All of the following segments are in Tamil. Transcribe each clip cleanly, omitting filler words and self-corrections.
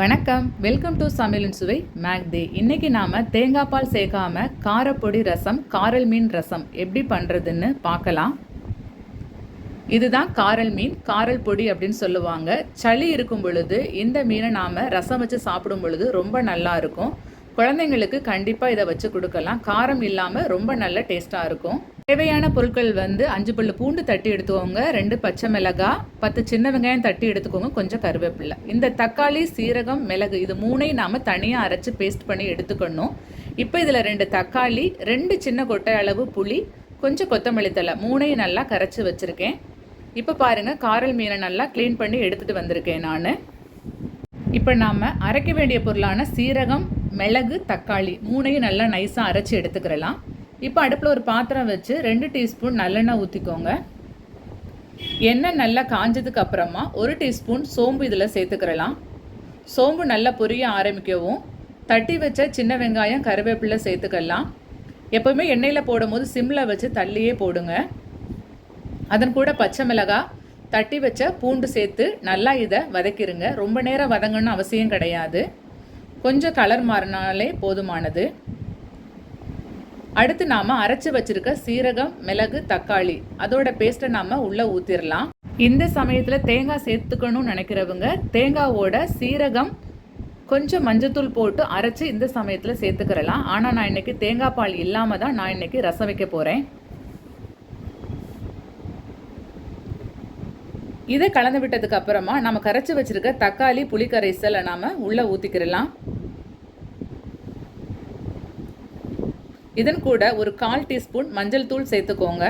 வணக்கம், வெல்கம் டு சமையலின் சுவை மேக்தே. இன்னைக்கு நாம தேங்காய் பால் சேர்க்காம காரப்பொடி ரசம், காரல் மீன் ரசம் எப்படி பண்ணுறதுன்னு பார்க்கலாம். இதுதான் காரல் மீன், காரல் பொடி அப்படின்னு சொல்லுவாங்க. சளி இருக்கும் பொழுது இந்த மீனை நாம் ரசம் வச்சு சாப்பிடும் பொழுது ரொம்ப நல்லா இருக்கும். குழந்தைங்களுக்கு கண்டிப்பாக இதை வச்சு கொடுக்கலாம். காரம் இல்லாமல் ரொம்ப நல்ல டேஸ்ட்டாக இருக்கும். தேவையான பொருட்கள் 5 பல்லு பூண்டு தட்டி எடுத்துக்கோங்க, 2 பச்சை மிளகாய், 10 சின்ன வெங்காயம் தட்டி எடுத்துக்கோங்க, கொஞ்சம் கருவேப்பிலை. இந்த தக்காளி, சீரகம், மிளகு இது மூணையும் நாம் தனியாக அரைச்சி பேஸ்ட் பண்ணி எடுத்துக்கணும். இப்போ இதில் 2 தக்காளி, 2 சின்ன கொட்டை அளவு புளி, கொஞ்சம் கொத்தமல்லி தழை மூணையும் நல்லா கரைச்சி வச்சுருக்கேன். இப்போ பாருங்கள், காரல் மீனை நல்லா க்ளீன் பண்ணி எடுத்துகிட்டு வந்திருக்கேன் நான். இப்போ நாம் அரைக்க வேண்டிய பொருளான சீரகம், மிளகு, தக்காளி மூணையும் நல்லா நைஸாக அரைச்சி எடுத்துக்கிறலாம். இப்போ அடுப்பில் ஒரு பாத்திரம் வச்சு 2 டீஸ்பூன் நல்லெண்ணெய் ஊற்றிக்கோங்க. எண்ணெய் நல்லா காஞ்சதுக்கு அப்புறமா 1 டீஸ்பூன் சோம்பு இதில் சேர்த்துக்கிறலாம். சோம்பு நல்லா பொரிய ஆரம்பிக்கவும் தட்டி வச்ச சின்ன வெங்காயம், கருவேப்பிலை சேர்த்துக்கலாம். எப்போவுமே எண்ணெயில் போடும் போது சிம்மில் வச்சு தள்ளியே போடுங்க. அதன் கூட பச்சை மிளகாய், தட்டி வச்ச பூண்டு சேர்த்து நல்லா இதை வதக்கிடுங்க. ரொம்ப நேரம் வதங்கணும்னு அவசியம் கிடையாது, கொஞ்சம் கலர் மாறினாலே போதுமானது. அடுத்து நாம் அரைச்சி வச்சிருக்க சீரகம், மிளகு, தக்காளி அதோட பேஸ்ட்டை நாம் உள்ளே ஊற்றிடலாம். இந்த சமயத்தில் தேங்காய் சேர்த்துக்கணும்னு நினைக்கிறவங்க தேங்காவோட சீரகம், கொஞ்சம் மஞ்சத்தூள் போட்டு அரைச்சி இந்த சமயத்தில் சேர்த்துக்கிறலாம். ஆனால் நான் இன்றைக்கி தேங்காய் பால் இல்லாமல் தான் நான் இன்றைக்கி ரசம் வைக்க போகிறேன். இதை கலந்து விட்டதுக்கு அப்புறமா நம்ம கரைச்சி வச்சிருக்க தக்காளி, புளி கரைசலை நாம் உள்ளே ஊற்றிக்கிறலாம். இதன் கூட ஒரு 1/4 டீஸ்பூன் மஞ்சள் தூள் சேர்த்துக்கோங்க.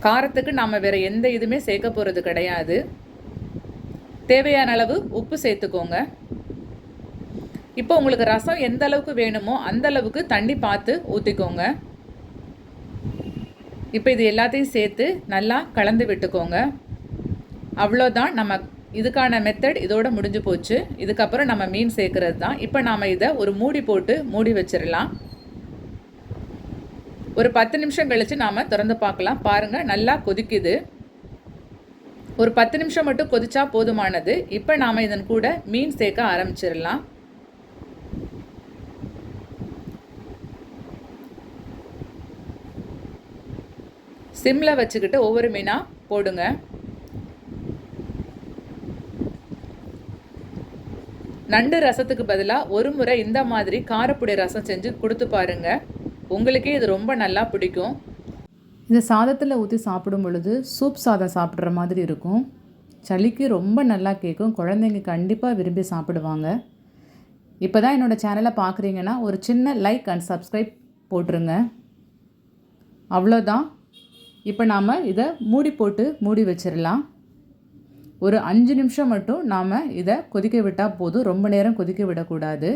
காரத்துக்கு நாம் வேறு எந்த இதுவுமே சேர்க்க போகிறது கிடையாது. தேவையான அளவு உப்பு சேர்த்துக்கோங்க. இப்போ உங்களுக்கு ரசம் எந்த அளவுக்கு வேணுமோ அந்த அளவுக்கு தண்ணி பார்த்து ஊற்றிக்கோங்க. இப்போ இது எல்லாத்தையும் சேர்த்து நல்லா கலந்து விட்டுக்கோங்க. அவ்வளோதான், நம்ம இதுக்கான மெத்தட் இதோட முடிஞ்சு போச்சு. இதுக்கப்புறம் நம்ம மீன் சேர்க்கறது தான். இப்போ நாம் இதை ஒரு மூடி போட்டு மூடி வச்சிடலாம். ஒரு 10 நிமிஷம் கழித்து நாம் திறந்து பார்க்கலாம். பாருங்கள், நல்லா கொதிக்குது. ஒரு 10 நிமிஷம் மட்டும் கொதிச்சா போதுமானது. இப்போ நாம் இதன் கூட மீன் சேர்க்க ஆரம்பிச்சிடலாம். சிம்மில் வச்சுக்கிட்டு ஒவ்வொரு மீனாக போடுங்க. நண்டு ரசத்துக்கு பதிலாக ஒரு முறை இந்த மாதிரி காரப்பொடி ரசம் செஞ்சு கொடுத்து பாருங்கள். உங்களுக்கே இது ரொம்ப நல்லா பிடிக்கும். இந்த சாதத்தில் ஊற்றி சாப்பிடும் பொழுது சூப் சாதம் சாப்பிட்ற மாதிரி இருக்கும். சளிக்கு ரொம்ப நல்லா கேட்கும். குழந்தைங்க கண்டிப்பாக விரும்பி சாப்பிடுவாங்க. இப்போ தான் என்னோடய சேனலை பார்க்குறீங்கன்னா ஒரு சின்ன லைக் அண்ட் சப்ஸ்கிரைப் போட்டுருங்க. அவ்வளோதான். இப்போ நாம் இதை மூடி போட்டு மூடி வச்சிடலாம். ஒரு 5 நிமிஷம் மட்டும் நாம் இதை கொதிக்க விட்டால் போதும். ரொம்ப நேரம் கொதிக்க விடக்கூடாது.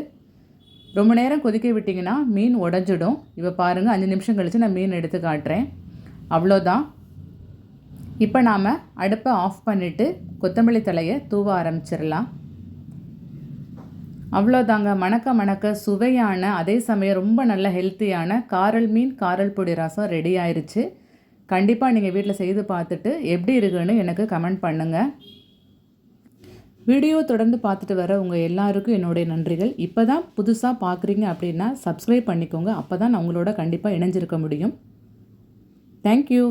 ரொம்ப நேரம் கொதிக்க விட்டிங்கன்னா மீன் உடஞ்சிடும். இப்போ பாருங்கள், 5 நிமிஷம் கழித்து நான் மீன் எடுத்து காட்டுறேன். அவ்வளோதான். இப்போ நாம் அடுப்பை ஆஃப் பண்ணிவிட்டு கொத்தமல்லி தழையை தூவ ஆரம்பிச்சிடலாம். அவ்வளோதாங்க, மணக்க மணக்க சுவையான அதே சமயம் ரொம்ப நல்ல ஹெல்த்தியான காரல் மீன், காரல் பொடி ரசம் ரெடி ஆயிடுச்சு. கண்டிப்பாக நீங்கள் வீட்டில் செய்து பார்த்துட்டு எப்படி இருக்குன்னு எனக்கு கமெண்ட் பண்ணுங்கள். வீடியோ தொடர்ந்து பார்த்துட்டு வர உங்கள் எல்லாருக்கும் என்னுடைய நன்றிகள். இப்போ தான் புதுசாக பார்க்குறீங்க அப்படின்னா சப்ஸ்கிரைப் பண்ணிக்கோங்க. அப்போ தான் நான் உங்களோட கண்டிப்பாக இணைஞ்சிருக்க முடியும். தேங்க்யூ.